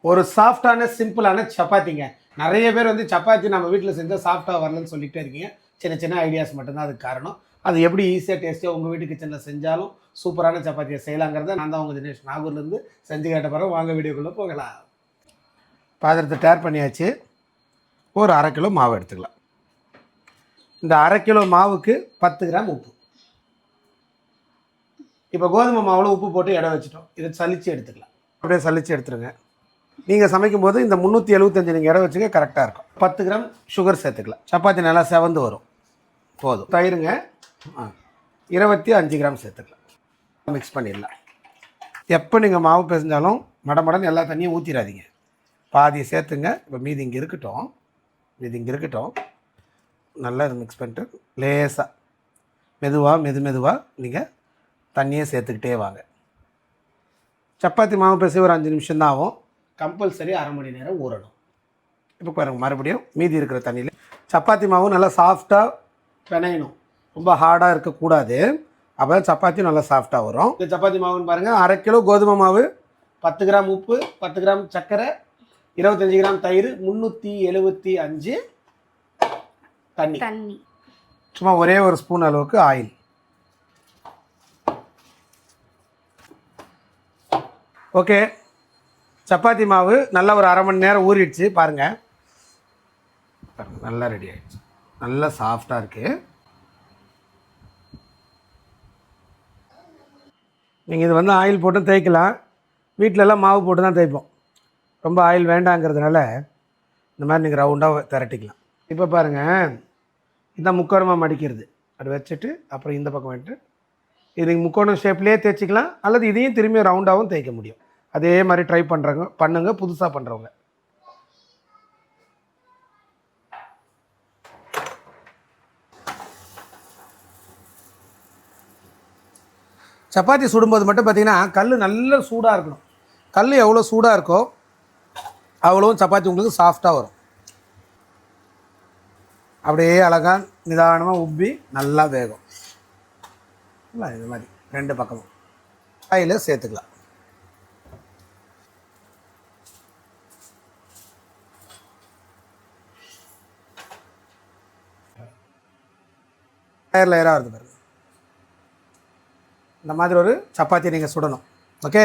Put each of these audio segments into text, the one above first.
ஒரு சாஃப்டான சிம்பிளான சப்பாத்திங்க. நிறைய பேர் வந்து சப்பாத்தி நம்ம வீட்டில் செஞ்சால் சாஃப்டாக வரலன்னு சொல்லிகிட்டே இருக்கீங்க. சின்ன சின்ன ஐடியாஸ் மட்டும்தான் அதுக்கு காரணம். அது எப்படி ஈஸியாக டேஸ்ட்டியாக உங்கள் வீட்டு கிச்சனில் செஞ்சாலும் சூப்பரான சப்பாத்தியை செய்யலாங்கிறத நான் தான் உங்கள் தினேஷ் நாகூர்லேருந்து செஞ்சு கேட்ட பிறகு வாங்க வீடியோக்குள்ளே போகலாம். பாத்திரத்தை டேர் பண்ணியாச்சு. ஒரு 1/2 கிலோ மாவு எடுத்துக்கலாம். இந்த 1/2 கிலோ மாவுக்கு 10 கிராம் உப்பு. இப்போ கோதுமை மாவில் உப்பு போட்டு எடை வச்சுட்டோம். இதை சலித்து எடுத்துக்கலாம். அப்படியே சலித்து எடுத்துருங்க. நீங்கள் சமைக்கும் போது இந்த 375 நீங்கள் இடம் வச்சுக்க கரெக்டாக இருக்கும். 10 கிராம் சுகர் சேர்த்துக்கலாம். சப்பாத்தி நல்லா செவந்து வரும். போதும். தயிருங்க 25 கிராம் சேர்த்துக்கலாம். மிக்ஸ் பண்ணிடலாம். எப்போ நீங்கள் மாவு பிசைஞ்சாலும் மடமடன்னு எல்லா தண்ணியும் ஊற்றிடாதீங்க. பாதியை சேர்த்துங்க. இப்போ மீதி இங்கே இருக்கட்டும். நல்லா மிக்ஸ் பண்ணிட்டு லேசாக மெதுவாக நீங்கள் தண்ணியை சேர்த்துக்கிட்டே வாங்க. சப்பாத்தி மாவு பிசை ஒரு 5 நிமிஷம் தான் ஆகும். கம்பல்சரி 1/2 மணி நேரம் ஊறணும். இப்போ பாருங்கள், மறுபடியும் மீதி இருக்கிற தண்ணியில் சப்பாத்தி மாவு நல்லா சாஃப்டாக பிணையணும். ரொம்ப ஹார்டாக இருக்கக்கூடாது. அப்போ தான் சப்பாத்தி நல்லா சாஃப்டாக வரும். இந்த சப்பாத்தி மாவுன்னு பாருங்கள், 1/2 கிலோ கோதுமை மாவு, 10 கிராம் உப்பு, 10 கிராம் சர்க்கரை, 25 கிராம் தயிர், 375 தண்ணி. சும்மா ஒரே ஒரு ஸ்பூன் அளவுக்கு ஆயில். ஓகே, சப்பாத்தி மாவு நல்லா ஒரு 1/2 மணி நேரம் ஊறிடுச்சு. பாருங்கள், நல்லா ரெடி ஆகிடுச்சு. நல்லா சாஃப்டாக இருக்குது. நீங்கள் இது வந்து ஆயில் போட்டு தேய்க்கலாம். வீட்டிலலாம் மாவு போட்டு தான் தேய்ப்போம். ரொம்ப ஆயில் வேண்டாங்கிறதுனால இந்த மாதிரி நீங்கள் ரவுண்டாக திரட்டிக்கலாம். இப்போ பாருங்கள், இதான் முக்கோணமாக மடிக்கிறது. அது வச்சுட்டு அப்புறம் இந்த பக்கம் வந்துட்டு இது நீங்கள் முக்கோணம் ஷேப்லேயே தேய்ச்சிக்கலாம். அல்லது இதையும் திரும்பி ரவுண்டாகவும் தேய்க்க முடியும். அதே மாதிரி ட்ரை பண்ணுங்க புதுசாக பண்ணுறவங்க. சப்பாத்தி சுடும்போது மட்டும் பார்த்திங்கன்னா கல் நல்ல சூடாக இருக்கணும். கல் எவ்வளோ சூடாக இருக்கோ அவ்வளோவும் சப்பாத்தி உங்களுக்கு சாஃப்டாக வரும். அப்படியே அழகாக நிதானமாக உப்பி நல்லா வேகும். இல்லை, இது மாதிரி 2 பக்கமும் ஆயில சேர்த்துக்கலாம். லேயராக வருது பாருங்க. இந்த மாதிரி ஒரு சப்பாத்தி நீங்கள் சுடணும். ஓகே,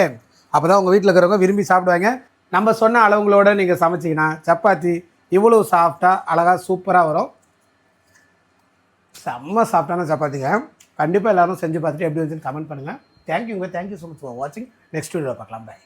அப்போ தான் உங்கள் வீட்டில் இருக்கிறவங்க விரும்பி சாப்பிடுவாங்க. நம்ம சொன்ன அளவுங்களோடு நீங்கள் சமைச்சிங்கன்னா சப்பாத்தி இவ்வளோ சாஃப்டாக அழகாக சூப்பராக வரும். செம்ம சாஃப்டான சப்பாத்திங்க. கண்டிப்பாக எல்லோரும் செஞ்சு பார்த்துட்டு எப்படி வந்துன்னு கமெண்ட் பண்ணுங்கள். தேங்க்யூ ஸோ மச் ஃபார் வாட்சிங். நெக்ஸ்ட் வீடியோவில் பார்க்கலாம். பை.